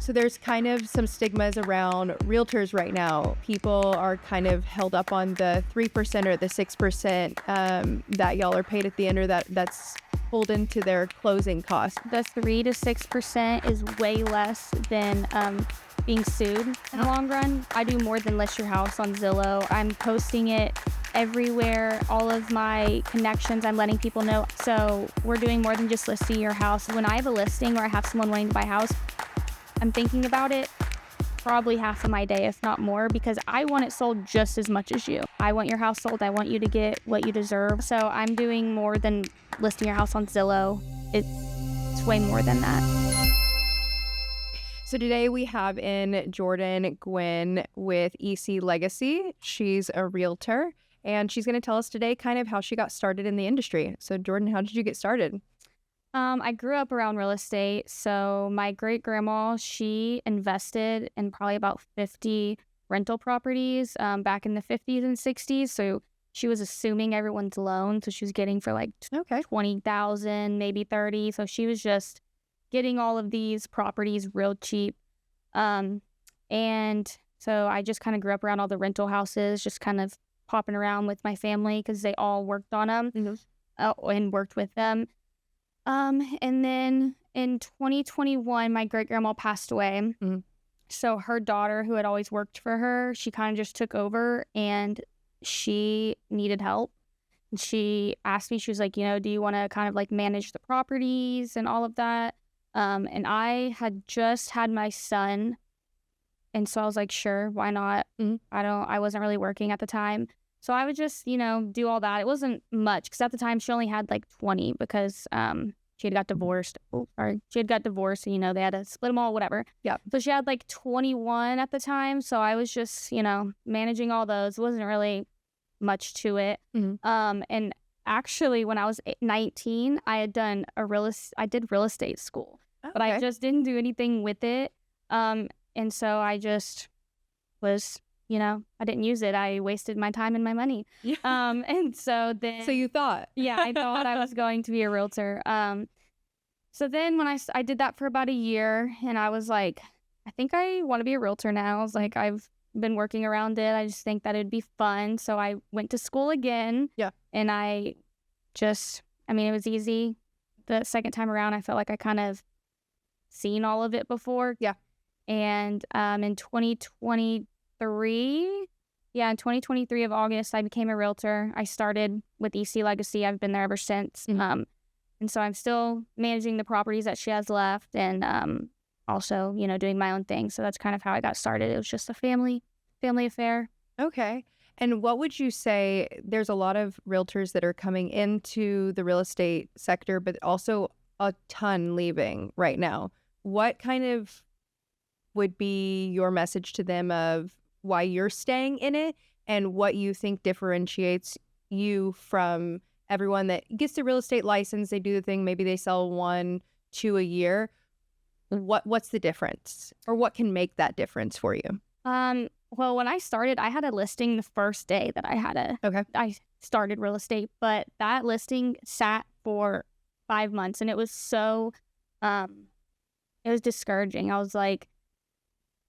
So there's kind of some stigmas around realtors right now. People are kind of held up on the 3% or the 6% that y'all are paid at the end, or that's pulled into their closing costs. The 3 to 6% is way less than being sued in the long run. I do more than list your house on Zillow. I'm posting it everywhere. All of my connections, I'm letting people know. So we're doing more than just listing your house. When I have a listing or I have someone wanting to buy a house, I'm thinking about it probably half of my day, if not more, because I want it sold just as much as you. I want your house sold. I want you to get what you deserve. So I'm doing more than listing your house on Zillow. It's way more than that. So today we have in Jourdan Guinn with EC Legacy. She's a realtor, and she's going to tell us today kind of how she got started in the industry. So Jourdan, how did you get started? I grew up around real estate. So my great grandma, she invested in probably about 50 rental properties back in the 50s and 60s. So she was assuming everyone's loan. So she was getting for like 20,000, maybe 30. So she was just getting all of these properties real cheap. And so I just kind of grew up around all the rental houses, just kind of popping around with my family because they all worked on them and worked with them. And then in 2021, my great grandma passed away. So her daughter, who had always worked for her, she kind of just took over, and she needed help. And she asked me, she was like, do you want to kind of like manage the properties and all of that? And I had just had my son. And so I was like, sure, why not? I wasn't really working at the time. So I would just, do all that. It wasn't much because at the time she only had like 20 because she had got divorced. She had got divorced and, they had to split them all, whatever. Yeah. So she had like 21 at the time. So I was just, managing all those. It wasn't really much to it. And actually, when I was 19, I did real estate school, but I just didn't do anything with it. And so I just was, I didn't use it. I wasted my time and my money. Yeah. And so then. So you thought? Yeah, I thought I was going to be a realtor. So then when I did that for about a year, and I was like, I think I want to be a realtor now. I was like, I've been working around it. I just think that it'd be fun. So I went to school again. Yeah. And it was easy. The second time around, I felt like I kind of seen all of it before. Yeah. And in 2023 of August, I became a realtor. I started with EC Legacy. I've been there ever since. And so I'm still managing the properties that she has left, and also, doing my own thing. So that's kind of how I got started. It was just a family affair. Okay. And what would you say, there's a lot of realtors that are coming into the real estate sector, but also a ton leaving right now. What kind of would be your message to them of why you're staying in it and what you think differentiates you from everyone that gets the real estate license? They do the thing, maybe they sell 1, 2 a year. What's the difference, or what can make that difference for you? Well, when I started, I had a listing the first day that I started real estate, but that listing sat for 5 months, and it was so, it was discouraging. I was like,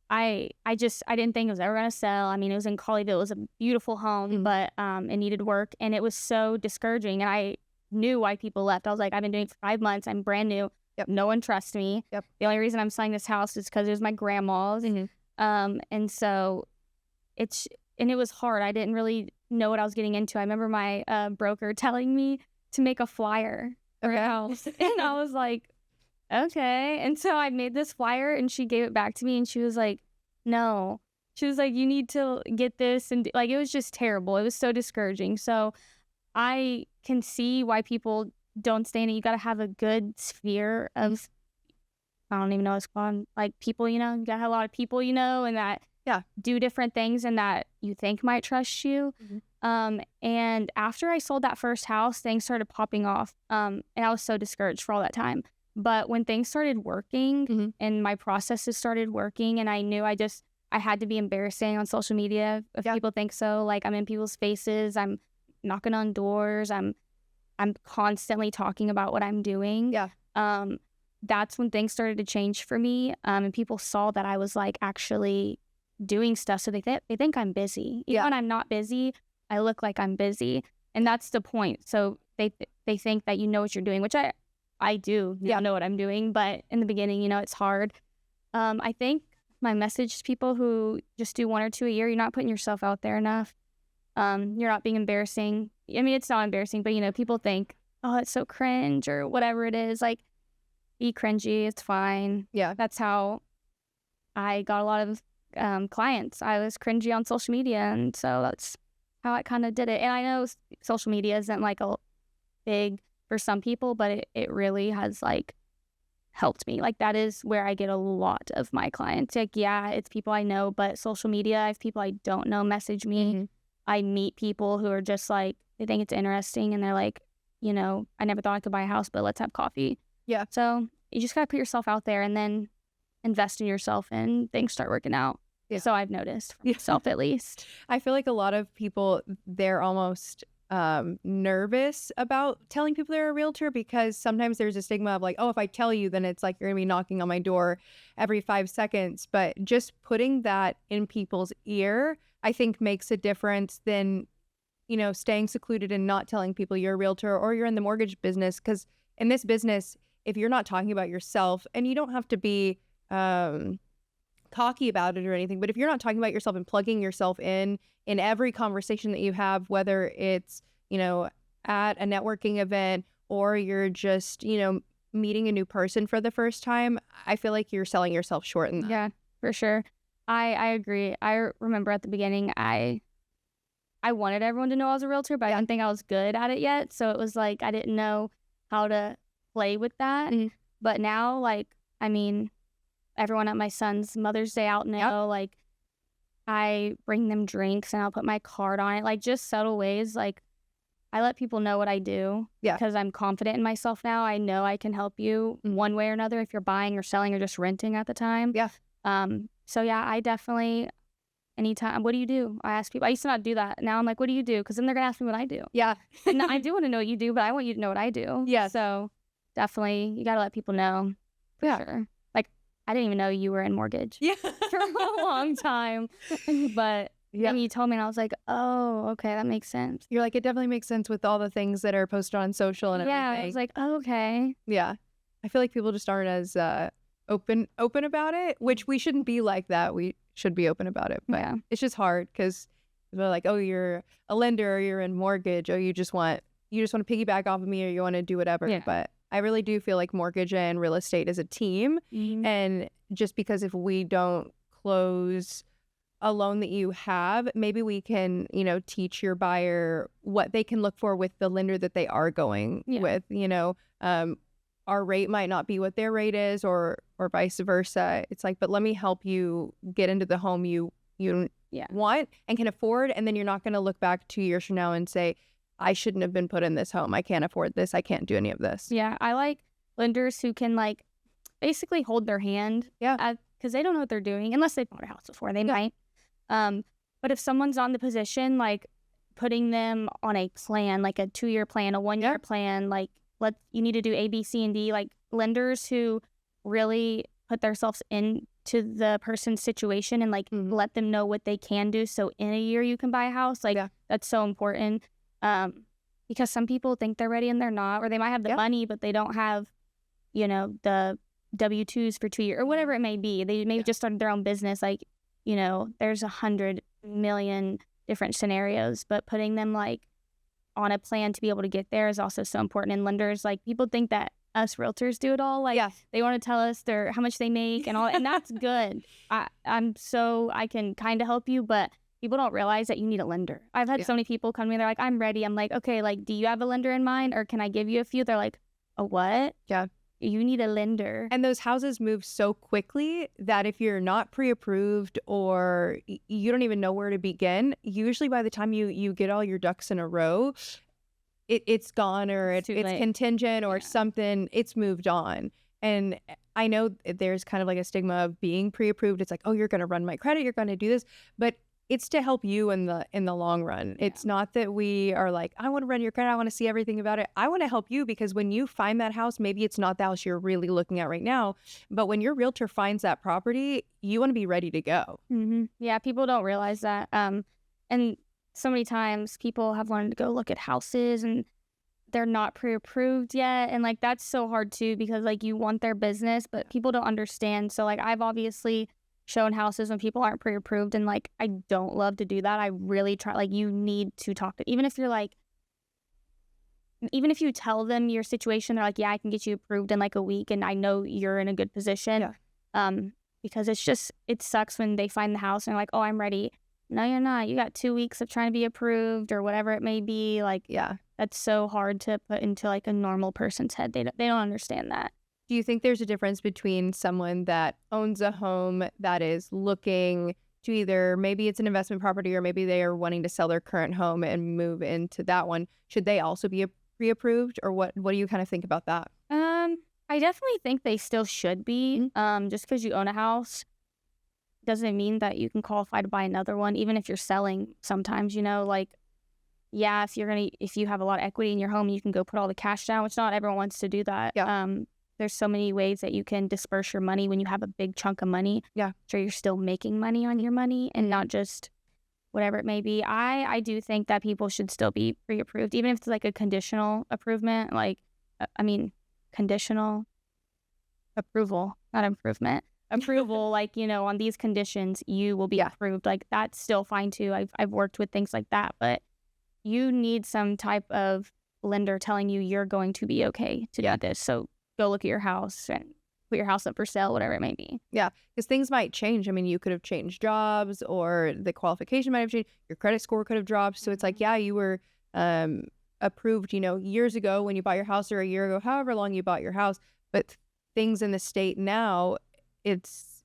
I didn't think it was ever going to sell. I mean, it was in Colleyville. It was a beautiful home, but it needed work, and it was so discouraging, and I knew why people left. I was like, I've been doing it for 5 months. I'm brand new. Yep. No one trusts me. Yep. The only reason I'm selling this house is because it was my grandma's. And so it was hard. I didn't really know what I was getting into. I remember my broker telling me to make a flyer for a house. And I was like, okay. And so I made this flyer, and she gave it back to me, and she was like, no. She was like, you need to get this. And like, it was just terrible. It was so discouraging. So I can see why people don't stay in it. You got to have a good sphere of, I don't even know what it's called, like people, you got to have a lot of people, and that do different things and that you think might trust you. And after I sold that first house, things started popping off. And I was so discouraged for all that time. But when things started working and my processes started working, and I knew I had to be embarrassing on social media if people think so. Like, I'm in people's faces, I'm knocking on doors, I'm constantly talking about what I'm doing. that's when things started to change for me. And people saw that I was like actually doing stuff. So they think I'm busy. Even when I'm not busy, I look like I'm busy. And that's the point. So they think that you know what you're doing, which I do know what I'm doing. But in the beginning, it's hard. I think my message to people who just do 1 or 2 a year, you're not putting yourself out there enough. You're not being embarrassing. I mean, it's not embarrassing, but people think, oh, it's so cringe or whatever it is. Like, be cringy. It's fine. Yeah. That's how I got a lot of clients. I was cringy on social media, and so that's how I kind of did it. And I know social media isn't like a big for some people, but it really has like helped me. Like, that is where I get a lot of my clients. Like, yeah, it's people I know, but social media, I have people I don't know message me. Mm-hmm. I meet people who are just like, they think it's interesting, and they're like, I never thought I could buy a house, but let's have coffee. Yeah. So you just got to put yourself out there and then invest in yourself, and things start working out. Yeah. So I've noticed for myself, at least. I feel like a lot of people, they're almost nervous about telling people they're a realtor, because sometimes there's a stigma of like, oh, if I tell you, then it's like you're gonna be knocking on my door every 5 seconds. But just putting that in people's ear, I think, makes a difference than staying secluded and not telling people you're a realtor or you're in the mortgage business. Because in this business, if you're not talking about yourself, and you don't have to be cocky about it or anything, but if you're not talking about yourself and plugging yourself in every conversation that you have, whether it's at a networking event or you're just meeting a new person for the first time, I feel like you're selling yourself short in that. Yeah, for sure. I agree. I remember at the beginning, I wanted everyone to know I was a realtor, but I didn't think I was good at it yet. So it was like I didn't know how to play with that. Mm-hmm. But now, like, I mean, everyone at my son's Mother's Day out now, like, I bring them drinks and I'll put my card on it. Like, just subtle ways. Like, I let people know what I do because I'm confident in myself now. I know I can help you one way or another if you're buying or selling or just renting at the time. Yeah. So yeah, I definitely, anytime, what do you do? I ask people. I used to not do that. Now I'm like, what do you do? Because then they're going to ask me what I do. Yeah. And I do want to know what you do, but I want you to know what I do. Yeah. So definitely, you got to let people know. For sure. Like, I didn't even know you were in mortgage for a long time. But when you told me, and I was like, oh, okay, that makes sense. You're like, it definitely makes sense with all the things that are posted on social and everything. Yeah, I was like, oh, okay. Yeah. I feel like people just aren't as open about it, which we shouldn't be like that. We should be open about it. But it's just hard because they're like, oh, you're a lender, or you're in mortgage, or you just want to piggyback off of me, or you want to do whatever. Yeah. But I really do feel like mortgage and real estate is a team. Mm-hmm. And just because if we don't close a loan that you have, maybe we can, teach your buyer what they can look for with the lender that they are going with. Our rate might not be what their rate is, or vice versa. It's like, but let me help you get into the home you want and can afford. And then you're not going to look back 2 years from now and say, I shouldn't have been put in this home. I can't afford this. I can't do any of this. Yeah. I like lenders who can like basically hold their hand. Yeah. Because they don't know what they're doing unless they've bought a house before. They might. But if someone's on the position, like putting them on a plan, like a 2-year plan, a 1-year plan, like you need to do A, B, C, and D, like lenders who really put themselves into the person's situation and like let them know what they can do. So in a year you can buy a house. Like that's so important. Because some people think they're ready and they're not, or they might have the money, but they don't have, the W-2s for 2 years or whatever it may be. They maybe just started their own business. Like, there's 100 million different scenarios, but putting them like on a plan to be able to get there is also so important. And lenders, like, people think that us realtors do it all. Like, they want to tell us how much they make and all, and that's good. I can kind of help you, but people don't realize that you need a lender. I've had so many people come to me, they're like, I'm ready. I'm like, okay, like, do you have a lender in mind, or can I give you a few? They're like, a what? Yeah. You need a lender. And those houses move so quickly that if you're not pre-approved or you don't even know where to begin, usually by the time you get all your ducks in a row, it's gone, or it's contingent or something, it's moved on. And I know there's kind of like a stigma of being pre-approved. It's like, oh, you're going to run my credit, you're going to do this. But it's to help you in the long run. Yeah. It's not that we are like, I want to run your credit, I want to see everything about it. I want to help you because when you find that house, maybe it's not the house you're really looking at right now, but when your realtor finds that property, you want to be ready to go. Yeah, people don't realize that. And so many times people have wanted to go look at houses and they're not pre-approved yet. And like, that's so hard too, because like you want their business, but people don't understand. So like, I've obviously shown houses when people aren't pre-approved, and like, I don't love to do that. I really try, like, you need to talk to, even if you're like, even if you tell them your situation, they're like, yeah, I can get you approved in like a week, and I know you're in a good position. Yeah. Because it's just, it sucks when they find the house and they're like, oh, I'm ready. No, you're not. You got 2 weeks of trying to be approved or whatever it may be. Like, Yeah. that's so hard to put into like a normal person's head. They don't understand that. Do you think there's a difference between someone that owns a home that is looking to either, maybe it's an investment property or maybe they are wanting to sell their current home and move into that one? Should they also be pre-approved, or what do you kind of think about that? I definitely think they still should be. Just because you own a house doesn't mean that you can qualify to buy another one, even if you're selling sometimes, like, yeah, if you have a lot of equity in your home, you can go put all the cash down, which not everyone wants to do that. Yeah. There's so many ways that you can disperse your money when you have a big chunk of money. Yeah. So you're still making money on your money and not just whatever it may be. I do think that people should still be pre-approved, even if it's like a conditional approval, conditional approval, not improvement. Approval, like, on these conditions, you will be approved. Like, that's still fine too. I've worked with things like that, but you need some type of lender telling you you're going to be okay to do this. So go look at your house and put your house up for sale, whatever it may be. Yeah, because things might change. I mean, you could have changed jobs, or the qualification might have changed. Your credit score could have dropped. So it's like, yeah, you were approved, years ago when you bought your house, or a year ago, however long you bought your house. But things in the state now, is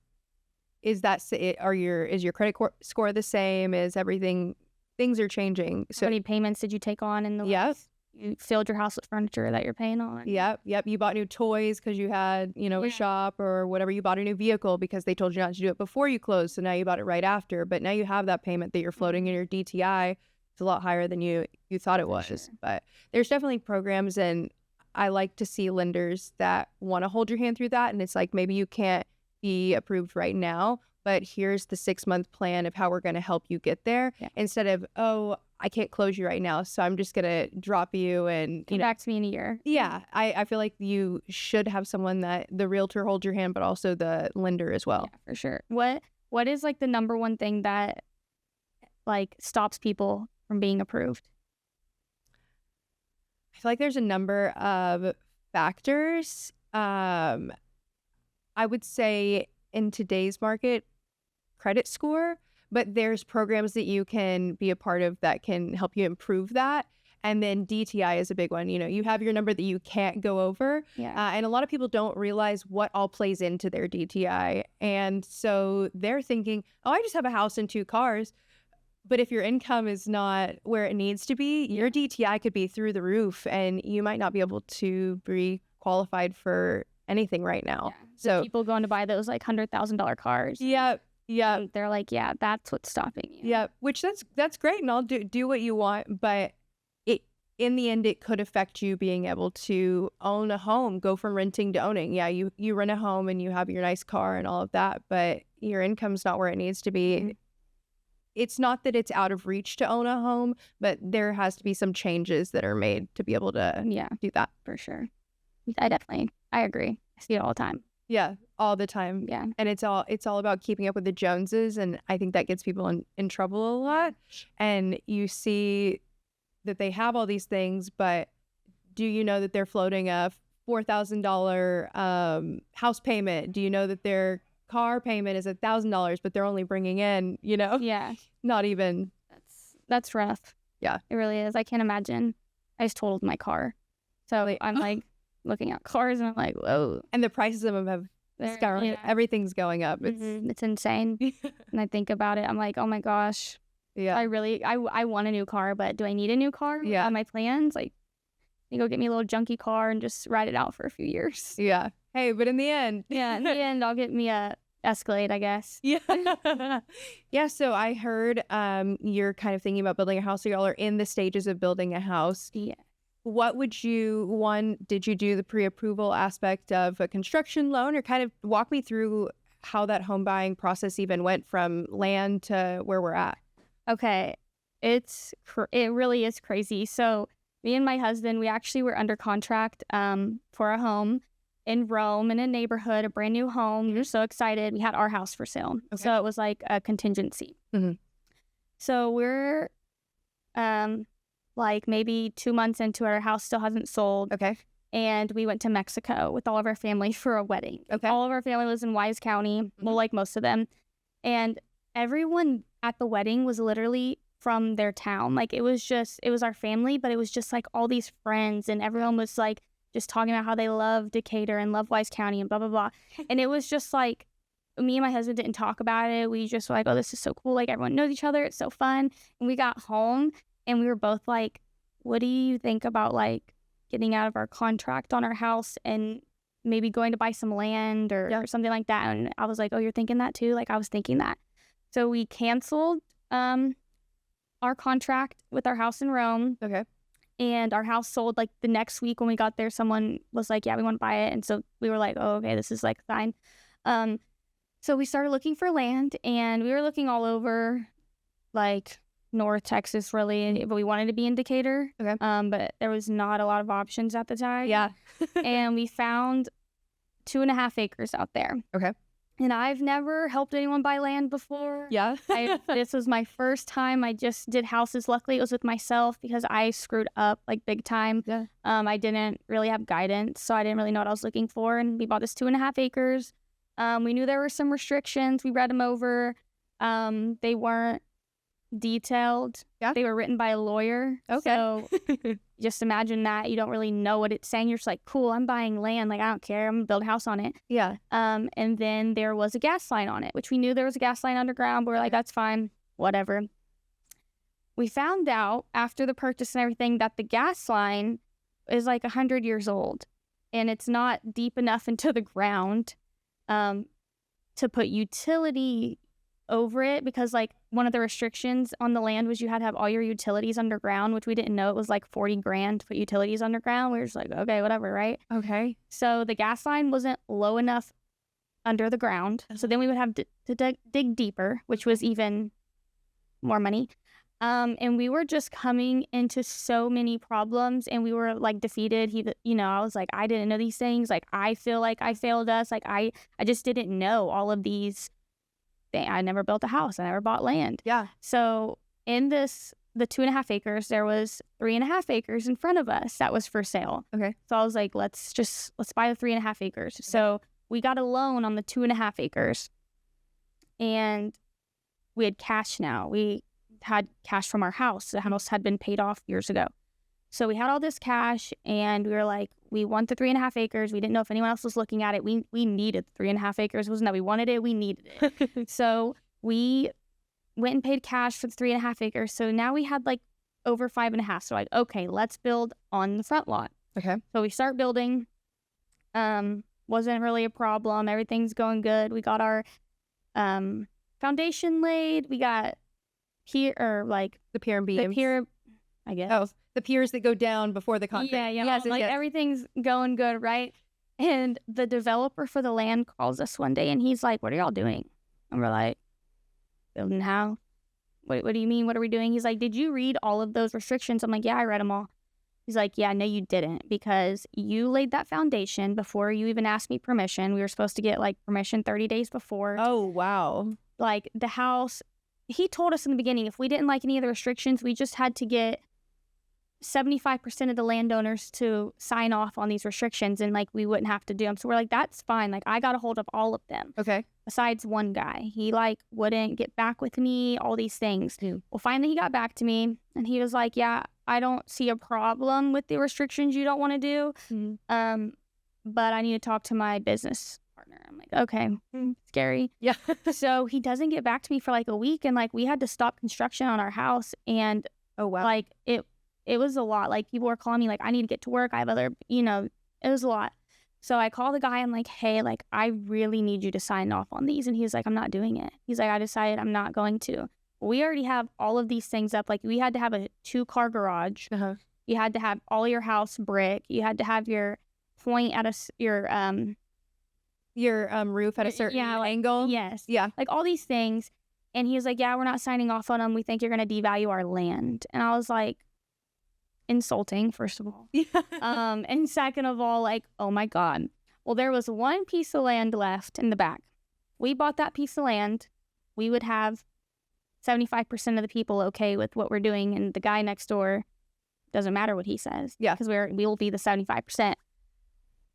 your credit score the same? Is everything? Things are changing. So how many payments did you take on in the last? You filled your house with furniture that you're paying on. Yep. You bought new toys because you had, a shop or whatever. You bought a new vehicle because they told you not to do it before you closed. So now you bought it right after. But now you have that payment that you're floating in your DTI. It's a lot higher than you thought it was. Sure. But there's definitely programs, and I like to see lenders that want to hold your hand through that. And it's like, maybe you can't be approved right now, but here's the 6-month plan of how we're going to help you get there. Yeah. Instead of, oh, I can't close you right now, so I'm just going to drop you and come back to me in a year. Yeah. I feel like you should have someone that the realtor holds your hand, but also the lender as well. Yeah, for sure. What is like the number one thing that like stops people from being approved? I feel like there's a number of factors. I would say in today's market, credit score, but there's programs that you can be a part of that can help you improve that. And then DTI is a big one. You have your number that you can't go over. Yeah. And a lot of people don't realize what all plays into their DTI. And so they're thinking, oh, I just have a house and 2 cars. But if your income is not where it needs to be, your DTI could be through the roof, and you might not be able to be qualified for anything right now. Yeah. So people going to buy those like $100,000 cars. Yeah. They're like, yeah, that's what's stopping you. Yeah. Which that's great, and I'll do what you want, but in the end, it could affect you being able to own a home, go from renting to owning. Yeah, you rent a home and you have your nice car and all of that, but your income's not where it needs to be. Mm-hmm. It's not that it's out of reach to own a home, but there has to be some changes that are made to be able to do that. For sure. I agree. I see it all the time. Yeah, all the time. Yeah. And it's all about keeping up with the Joneses, and I think that gets people in trouble a lot. And you see that they have all these things, but do you know that they're floating a $4,000 house payment? Do you know that their car payment is $1,000, but they're only bringing in, Yeah. not even. That's rough. Yeah. It really is. I can't imagine. I just totaled my car. So I'm like looking at cars and I'm like, whoa. And the prices of them have skyrocketed. Yeah. Everything's going up. It's insane. And I think about it. I'm like, oh my gosh. Yeah. I want a new car, but do I need a new car? Yeah. On my plans? Like, you go get me a little junky car and just ride it out for a few years. Yeah. Hey, but in the end. Yeah, in the end, I'll get me a escalate, I guess. Yeah. Yeah, so I heard you're kind of thinking about building a house. So y'all are in the stages of building a house. Yeah. What would did you do the pre-approval aspect of a construction loan, or kind of walk me through how that home buying process even went from land to where we're at? Okay. It really is crazy. So me and my husband, we actually were under contract for a home in Rome in a neighborhood, a brand new home. We were so excited. We had our house for sale. Okay. So it was like a contingency. Mm-hmm. So we're like maybe 2 months into it, our house still hasn't sold. Okay. And we went to Mexico with all of our family for a wedding. Okay. All of our family lives in Wise County. Well, like most of them. And everyone at the wedding was literally from their town. Like it was our family, but it was just like all these friends, and everyone was like just talking about how they love Decatur and love Wise County and blah, blah, blah. And it was just like, me and my husband didn't talk about it. We just were like, oh, this is so cool. Like everyone knows each other. It's so fun. And we got home and we were both like, what do you think about like getting out of our contract on our house and maybe going to buy some land or something like that? And I was like, oh, you're thinking that too? Like I was thinking that. So we canceled our contract with our house in Rome. Okay. And our house sold like the next week. When we got there, someone was like, yeah, we want to buy it. And so we were like, oh, okay, this is like fine. So we started looking for land, and we were looking all over like North Texas really, but we wanted to be in Decatur. Okay. But there was not a lot of options at the time. Yeah. And we found 2.5 acres out there. Okay. And I've never helped anyone buy land before. Yeah. This was my first time. I just did houses. Luckily, it was with myself because I screwed up like big time. Yeah. I didn't really have guidance, so I didn't really know what I was looking for. And we bought this 2.5 acres. We knew there were some restrictions. We read them over. They weren't detailed. Yeah. They were written by a lawyer. Okay. So just imagine that. You don't really know what it's saying. You're just like, cool, I'm buying land. Like, I don't care. I'm going to build a house on it. Yeah. And then there was a gas line on it, which we knew there was a gas line underground, but we're like, that's fine. Whatever. We found out after the purchase and everything that the gas line is like 100 years old, and it's not deep enough into the ground to put utility over it, because like one of the restrictions on the land was you had to have all your utilities underground, which we didn't know. It was like $40,000 to put utilities underground. We were just like, okay, whatever, right? Okay. So the gas line wasn't low enough under the ground. So then we would have to dig deeper, which was even more money. And we were just coming into so many problems, and we were like defeated. I was like, I didn't know these things. Like, I feel like I failed us. Like, I just didn't know all of these things. I never built a house. I never bought land. Yeah. So in the 2.5 acres, there was 3.5 acres in front of us that was for sale. Okay. So I was like, let's buy the 3.5 acres. So we got a loan on the 2.5 acres, and we had cash now. We had cash from our house. The house had been paid off years ago. So we had all this cash, and we were like, we want the 3.5 acres. We didn't know if anyone else was looking at it. We needed the 3.5 acres. It wasn't that we wanted it, we needed it. So we went and paid cash for the 3.5 acres. So now we had like over 5.5. So like, okay, let's build on the front lot. Okay. So we start building. Wasn't really a problem. Everything's going good. We got our foundation laid. We got the pier and beams. The pier, I guess. Oh, the piers that go down before the concrete. Yeah. Yes, like yes. everything's going good, right? And the developer for the land calls us one day, and he's like, "What are y'all doing?" And we're like, "Building a house." What do you mean? What are we doing? He's like, "Did you read all of those restrictions?" I'm like, "Yeah, I read them all." He's like, "Yeah, no, you didn't, because you laid that foundation before you even asked me permission. We were supposed to get like permission 30 days before." Oh, wow. Like the house, he told us in the beginning, if we didn't like any of the restrictions, we just had to get 75% of the landowners to sign off on these restrictions, and like we wouldn't have to do them. So we're like, that's fine. Like, I got a hold of all of them. Okay. Besides one guy. He like wouldn't get back with me, all these things. Well, finally he got back to me, and he was like, yeah, I don't see a problem with the restrictions you don't want to do. But I need to talk to my business partner. I'm like, okay, scary. Yeah. So he doesn't get back to me for like a week, and like we had to stop construction on our house, and Oh, wow. like it was a lot. Like people were calling me like, I need to get to work. I have other, it was a lot. So I call the guy. I'm like, hey, like, I really need you to sign off on these. And he's like, I'm not doing it. He's like, I decided I'm not going to. We already have all of these things up. Like, we had to have a 2-car garage. You had to have all your house brick. You had to have your point at your roof at a certain angle. Yes. Yeah. Like, all these things. And he was like, yeah, we're not signing off on them. We think you're going to devalue our land. And I was like, insulting, first of all. Yeah. And second of all, like, oh my God. Well, there was one piece of land left in the back. We bought that piece of land. We would have 75% of the people okay with what we're doing, and the guy next door, doesn't matter what he says. Yeah. Because we will be the 75%.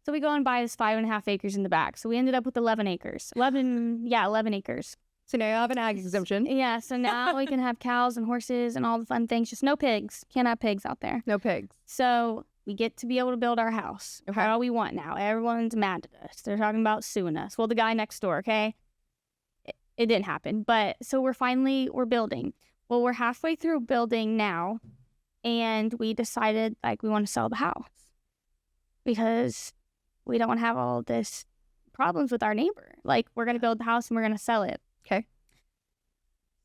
So we go and buy this 5.5 acres in the back. So we ended up with 11 acres. 11 acres. So now you have an ag exemption. Yeah, so now we can have cows and horses and all the fun things. Just no pigs. Can't have pigs out there. No pigs. So we get to be able to build our house. Okay. How we want now. Everyone's mad at us. They're talking about suing us. Well, the guy next door, okay? It didn't happen. But so we're building. Well, we're halfway through building now, and we decided, like, we want to sell the house because we don't want to have all this problems with our neighbor. Like, we're going to build the house and we're going to sell it. Okay.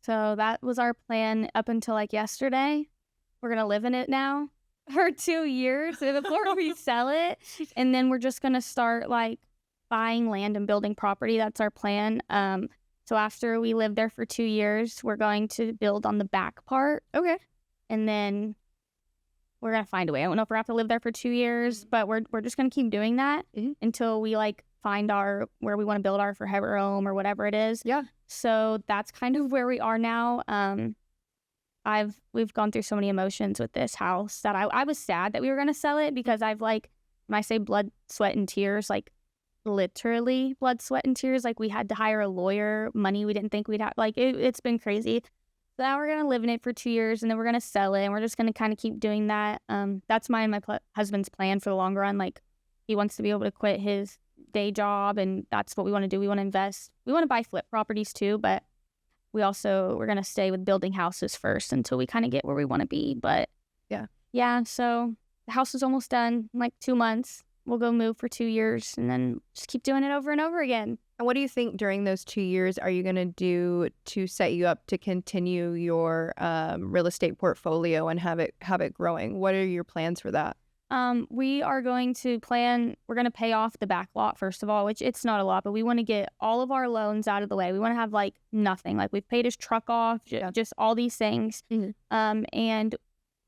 So that was our plan up until, like, yesterday. We're going to live in it now for 2 years before we sell it. And then we're just going to start, like, buying land and building property. That's our plan. So after we live there for 2 years, we're going to build on the back part. Okay. And then we're going to find a way. I don't know if we're going to have to live there for 2 years, but we're just going to keep doing that until we, like, find where we want to build our forever home or whatever it is. Yeah. So that's kind of where we are now. We've gone through so many emotions with this house that I was sad that we were going to sell it, because I've, like, when I say blood, sweat, and tears, like, literally blood, sweat, and tears. Like, we had to hire a lawyer, money we didn't think we'd have. Like, it's been crazy. So now we're going to live in it for 2 years, and then we're going to sell it, and we're just going to kind of keep doing that. That's my husband's plan for the long run. Like, he wants to be able to quit his day job, and that's what we want to do. We want to invest. We want to buy flip properties too, but we're going to stay with building houses first until we kind of get where we want to be. But yeah, so the house is almost done in, like, 2 months. We'll go move for 2 years and then just keep doing it over and over again. And what do you think during those 2 years are you going to do to set you up to continue your real estate portfolio and have it growing? What are your plans for that? We are going to we're going to pay off the back lot, first of all, which it's not a lot, but we want to get all of our loans out of the way. We want to have, like, nothing. Like, we've paid his truck off, just all these things. And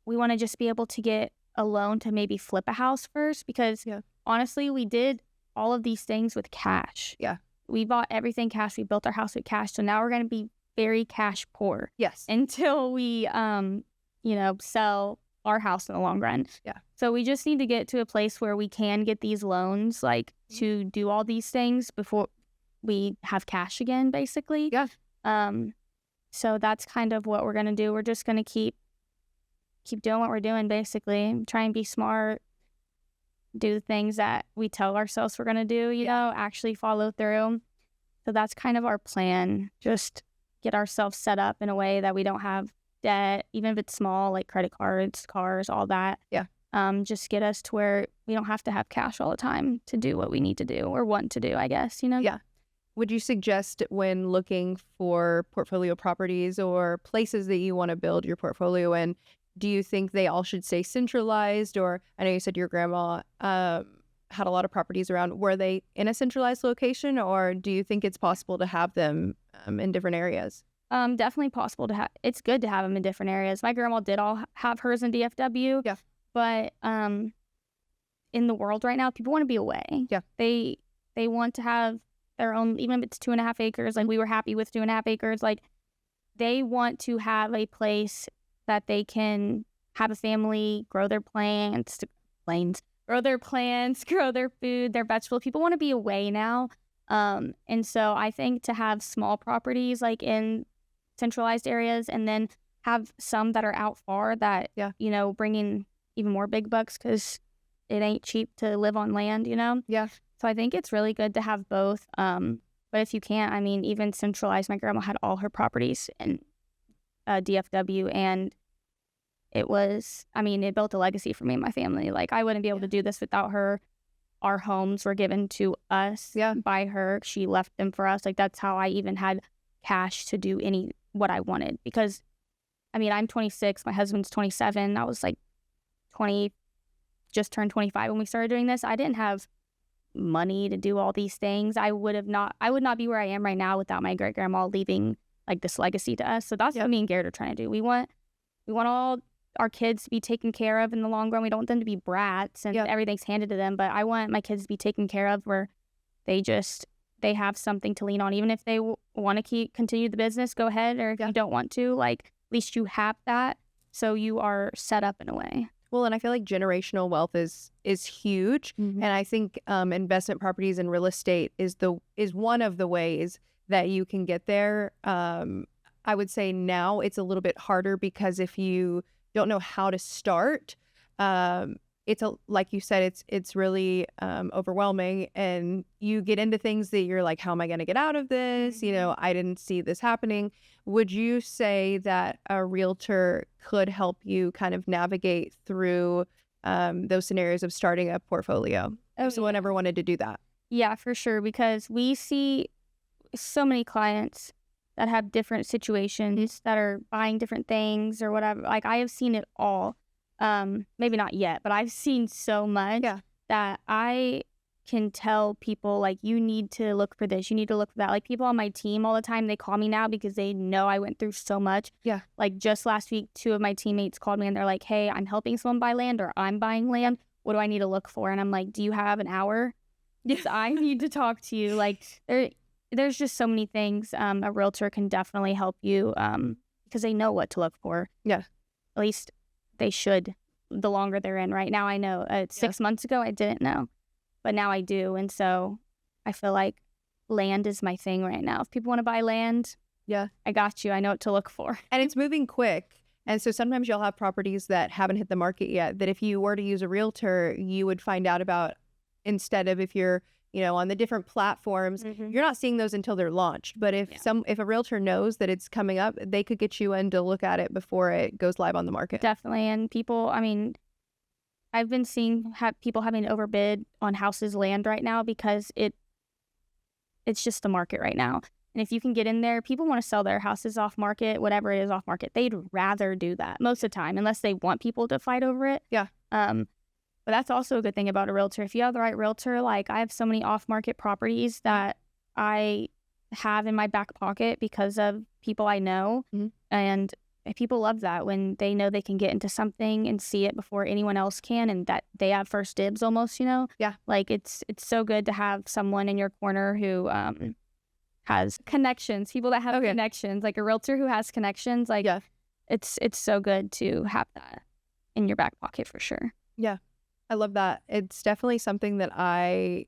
we want to just be able to get a loan to maybe flip a house first, because honestly, we did all of these things with cash. Yeah. We bought everything cash. We built our house with cash. So now we're going to be very cash poor. Yes. Until we, sell our house in the long run. Yeah. So we just need to get to a place where we can get these loans, like, to do all these things before we have cash again, basically. Yeah. So that's kind of what we're going to do. We're just going to keep doing what we're doing, basically. Try and be smart, do the things that we tell ourselves we're going to do, actually follow through. So that's kind of our plan. Just get ourselves set up in a way that we don't have debt, even if it's small, like credit cards, cars, all that. Yeah. Just get us to where we don't have to have cash all the time to do what we need to do or want to do, I guess, Yeah. Would you suggest, when looking for portfolio properties or places that you want to build your portfolio in, do you think they all should stay centralized? Or I know you said your grandma had a lot of properties around. Were they in a centralized location, or do you think it's possible to have them in different areas? Definitely possible to have. It's good to have them in different areas. My grandma did all have hers in DFW. Yeah. But in the world right now, people want to be away. Yeah. They want to have their own, even if it's 2.5 acres. Like, we were happy with 2.5 acres. Like, they want to have a place that they can have a family, grow their plants, grow their food, their vegetables. People want to be away now. And so I think to have small properties, like, in centralized areas, and then have some that are out far that, bring in even more big bucks, because it ain't cheap to live on land, Yeah. So I think it's really good to have both. But if you can't, I mean, even centralized, my grandma had all her properties in DFW, and it built a legacy for me and my family. Like, I wouldn't be able to do this without her. our homes were given to us Yeah. by her. She left them for us. Like, that's how I even had cash to do what I wanted. Because, I mean, I'm 26, my husband's 27. I was like 20, just turned 25 when we started doing this. I didn't have money to do all these things. I would not be where I am right now without my great grandma leaving like this legacy to us. So that's what me and Garrett are trying to do. We want all our kids to be taken care of in the long run. We don't want them to be brats and everything's handed to them, but I want my kids to be taken care of where they have something to lean on. Even if they want to continue the business, go ahead. Or if you don't want to, like, at least you have that. So you are set up in a way. Well, and I feel like generational wealth is huge. And I think investment properties and real estate is one of the ways that you can get there. I would say now it's a little bit harder because if you don't know how to start, like you said, it's really overwhelming, and you get into things that you're like, how am I going to get out of this? I didn't see this happening. Would you say that a realtor could help you kind of navigate through those scenarios of starting a portfolio if someone ever wanted to do that? Yeah, for sure, because we see so many clients that have different situations that are buying different things or whatever. Like, I have seen it all. Maybe not yet, but I've seen so much that I can tell people, like, you need to look for this, you need to look for that. Like, people on my team all the time, they call me now because they know I went through so much. Yeah. Like, just last week, 2 of my teammates called me and they're like, hey, I'm helping someone buy land, or I'm buying land. What do I need to look for? And I'm like, do you have an hour? Yes, I need to talk to you. Like, there's just so many things. A realtor can definitely help you because they know what to look for. Yeah. At least they should, the longer they're in. Right now, I know. 6 months ago, I didn't know, but now I do. And so I feel like land is my thing right now. If people want to buy land, I got you. I know what to look for. And it's moving quick. And so sometimes you'll have properties that haven't hit the market yet that if you were to use a realtor, you would find out about, instead of if you're on the different platforms, you're not seeing those until they're launched. But if a realtor knows that it's coming up, they could get you in to look at it before it goes live on the market. Definitely. And people, I mean, I've been seeing people having to overbid on houses, land right now because it's just the market right now. And if you can get in there, people want to sell their houses off market, whatever it is off market. They'd rather do that most of the time, unless they want people to fight over it. Yeah. But that's also a good thing about a realtor. If you have the right realtor, like, I have so many off-market properties that I have in my back pocket because of people I know. And people love that when they know they can get into something and see it before anyone else can, and that they have first dibs almost, Yeah. Like, it's so good to have someone in your corner who has connections, people that have connections, like a realtor who has connections. Like, it's so good to have that in your back pocket for sure. Yeah. I love that. It's definitely something that I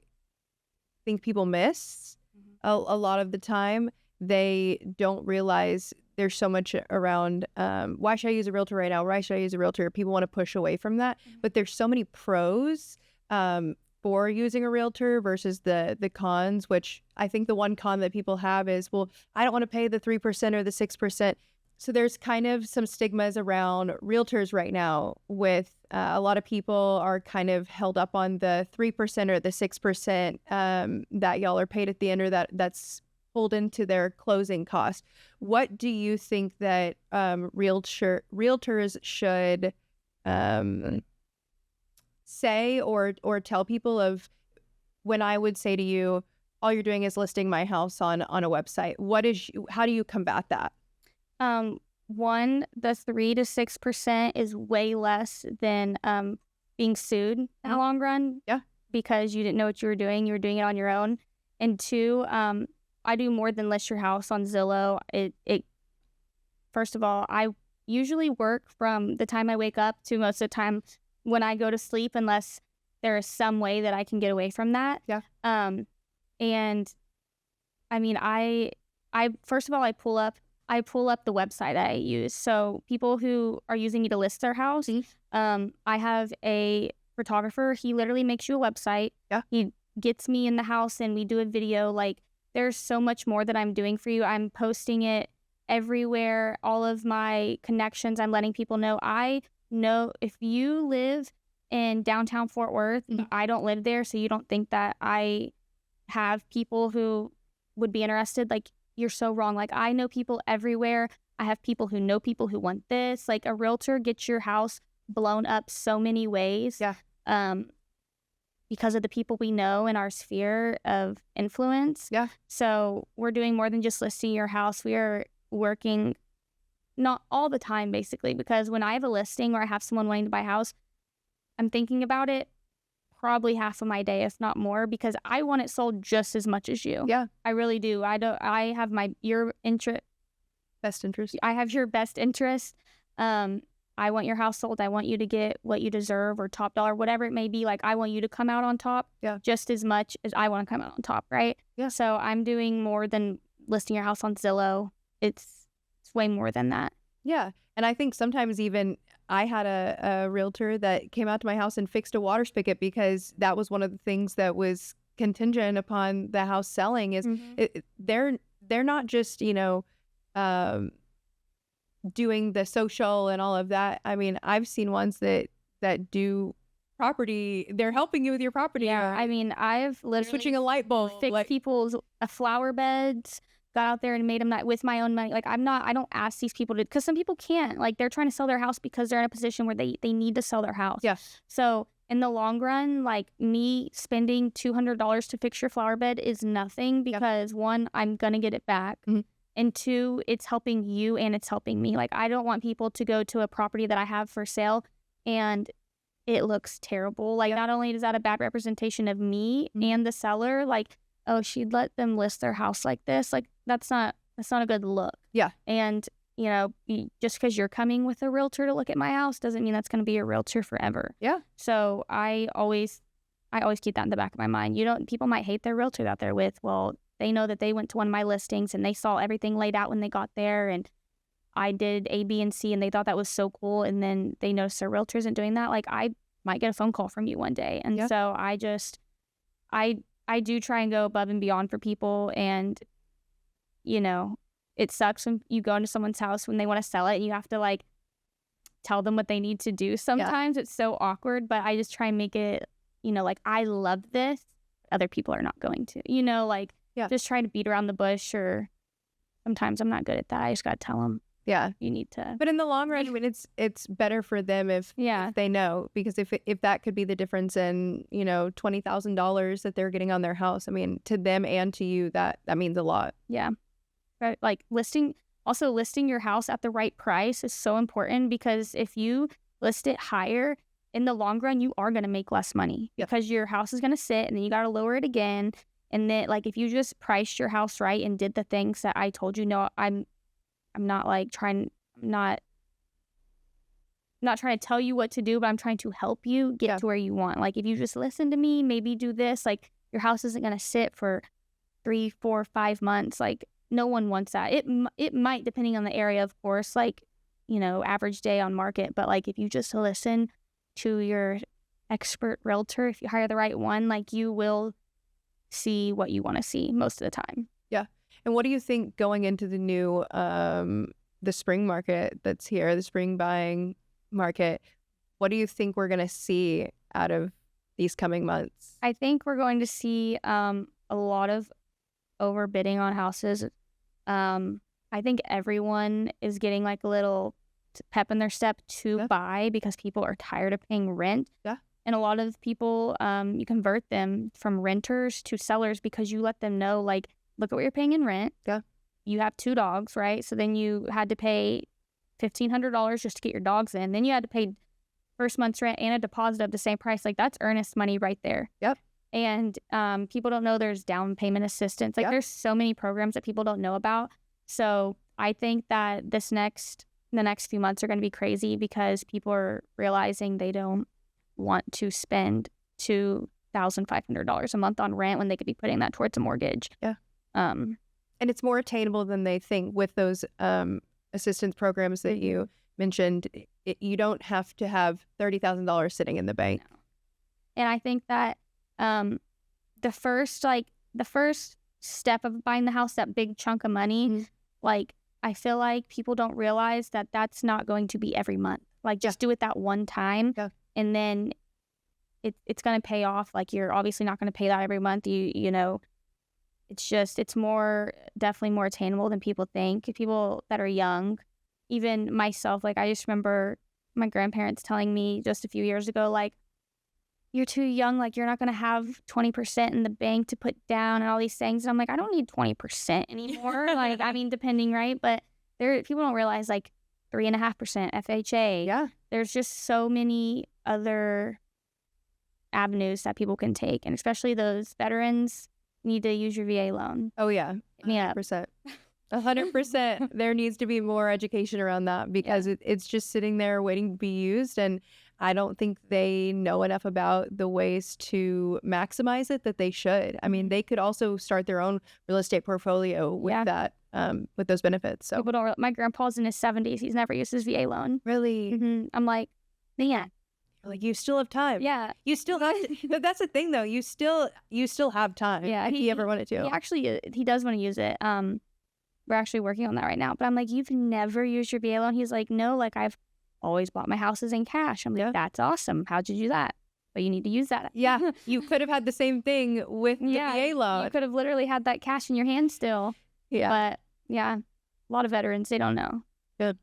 think people miss a lot of the time. They don't realize there's so much around, why should I use a realtor right now? Why should I use a realtor? People want to push away from that. But there's so many pros for using a realtor versus the cons, which I think the one con that people have is, well, I don't want to pay the 3% or the 6%. So there's kind of some stigmas around realtors right now with a lot of people are kind of held up on the 3% or the 6% that y'all are paid at the end, or that's pulled into their closing cost. What do you think that realtors should say or tell people of, when I would say to you, all you're doing is listing my house on a website? How do you combat that? One, the 3 to 6% is way less than being sued in the long run. Yeah. Because you didn't know what you were doing. You were doing it on your own. And 2, I do more than list your house on Zillow. First of all, I usually work from the time I wake up to most of the time when I go to sleep, unless there is some way that I can get away from that. Yeah. And I mean, I first of all, I pull up the website I use. So people who are using me to list their house, I have a photographer. He literally makes you a website. Yeah. He gets me in the house and we do a video. Like, there's so much more that I'm doing for you. I'm posting it everywhere. All of my connections, I'm letting people know. I know if you live in downtown Fort Worth. I don't live there, so you don't think that I have people who would be interested. Like, you're so wrong. Like, I know people everywhere. I have people who know people who want this. Like, a realtor gets your house blown up so many ways. Yeah. Because of the people we know in our sphere of influence. Yeah. So we're doing more than just listing your house. We are working not all the time, basically, because when I have a listing or I have someone wanting to buy a house, I'm thinking about it probably half of my day, if not more, because I want it sold just as much as you. Yeah. I really do. I have your interest. Best interest. I have your best interest. I want your house sold. I want you to get what you deserve, or top dollar, whatever it may be. Like, I want you to come out on top just as much as I want to come out on top, right? Yeah. So I'm doing more than listing your house on Zillow. It's way more than that. Yeah. And I think sometimes even I had a realtor that came out to my house and fixed a water spigot, because that was one of the things that was contingent upon the house selling. Is they're not just, doing the social and all of that. I mean, I've seen ones that do property. They're helping you with your property. Yeah, I mean, I've literally switching a light bulb, fixed people's flower beds, got out there and made them that with my own money. Like, I don't ask these people to, because some people can't. Like, they're trying to sell their house because they're in a position where they need to sell their house. Yeah. So in the long run, like, me spending $200 to fix your flower bed is nothing, because one, I'm gonna get it back. And two, it's helping you and it's helping me. Like, I don't want people to go to a property that I have for sale and it looks terrible. Like, not only is that a bad representation of me and the seller, like, oh, she'd let them list their house like this. Like, that's not a good look. Yeah. And, just because you're coming with a realtor to look at my house doesn't mean that's going to be a realtor forever. Yeah. So I always keep that in the back of my mind. People might hate their realtor that they're with. Well, they know that they went to one of my listings and they saw everything laid out when they got there, and I did A, B, and C, and they thought that was so cool. And then they noticed their realtor isn't doing that. Like, I might get a phone call from you one day. And so I do try and go above and beyond for people. And, it sucks when you go into someone's house when they want to sell it and you have to, like, tell them what they need to do. Sometimes it's so awkward, but I just try and make it, like, I love this. Other people are not going to, just try to beat around the bush, or sometimes I'm not good at that. I just got to tell them. Yeah, you need to. But in the long run, I mean, it's better for them if they know, because if that could be the difference in, $20,000 that they're getting on their house, I mean, to them and to you, that means a lot. Yeah. But, like, listing your house at the right price is so important, because if you list it higher, in the long run, you are going to make less money because your house is going to sit, and then you got to lower it again. And then, like, if you just priced your house right and did the things that I told you, I'm not, like, not trying to tell you what to do, but I'm trying to help you get to where you want. Like, if you just listen to me, maybe do this, like, your house isn't going to sit for 3, 4, 5 months. Like, no one wants that. It might, depending on the area, of course, like, average day on market. But, like, if you just listen to your expert realtor, if you hire the right one, like, you will see what you want to see most of the time. Yeah. And what do you think going into the new, the spring market that's here, the spring buying market, what do you think we're going to see out of these coming months? I think we're going to see a lot of overbidding on houses. I think everyone is getting, like, a little pep in their step to buy, because people are tired of paying rent. Yeah. And a lot of people, you convert them from renters to sellers because you let them know, like, look at what you're paying in rent. Yeah. You have 2 dogs, right? So then you had to pay $1,500 just to get your dogs in. Then you had to pay first month's rent and a deposit of the same price. Like, that's earnest money right there. Yep. And people don't know there's down payment assistance. Like, there's so many programs that people don't know about. So I think that the next few months are going to be crazy, because people are realizing they don't want to spend $2,500 a month on rent when they could be putting that towards a mortgage. Yeah. And it's more attainable than they think with those assistance programs that you mentioned. You don't have to have $30,000 sitting in the bank. No. And I think that the first step of buying the house, that big chunk of money, like, I feel like people don't realize that that's not going to be every month. Like, just do it that one time. Yeah. And then it's going to pay off. Like, you're obviously not going to pay that every month. You know, it's more, definitely more attainable than people think. People that are young, even myself, like, I just remember my grandparents telling me just a few years ago, like, you're too young, like, you're not going to have 20% in the bank to put down and all these things. And I'm like, I don't need 20% anymore. Like, I mean, depending, right? But people don't realize, like, 3.5% FHA. Yeah. There's just so many other avenues that people can take. And especially those veterans need to use your VA loan. Oh, yeah. Yeah. 100%. 100%. There needs to be more education around that because it's just sitting there waiting to be used. And I don't think they know enough about the ways to maximize it that they should. I mean, they could also start their own real estate portfolio with that, with those benefits. So people don't. My grandpa's in his 70s. He's never used his VA loan. Really? I'm like, man, like, you still have time. yeah, You still have to, but that's the thing though. You still have time. yeah. If he ever wanted to. He actually, he does want to use it. We're actually working on that right now. But I'm like, you've never used your VA loan? He's like, no, like, I've always bought my houses in cash. I'm like, that's awesome. How'd you do that? But you need to use that. Yeah. You could have had the same thing with the VA loan. You could have literally had that cash in your hand still. Yeah. But yeah, a lot of veterans, they don't know. Good.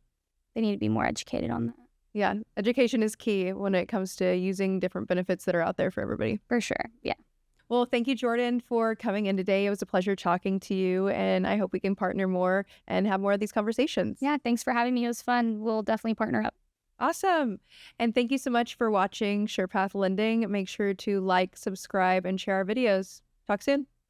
They need to be more educated on that. Yeah. Education is key when it comes to using different benefits that are out there for everybody. For sure. Yeah. Well, thank you, Jourdan, for coming in today. It was a pleasure talking to you, and I hope we can partner more and have more of these conversations. Yeah, thanks for having me. It was fun. We'll definitely partner up. Awesome. And thank you so much for watching SurePath Lending. Make sure to like, subscribe, and share our videos. Talk soon.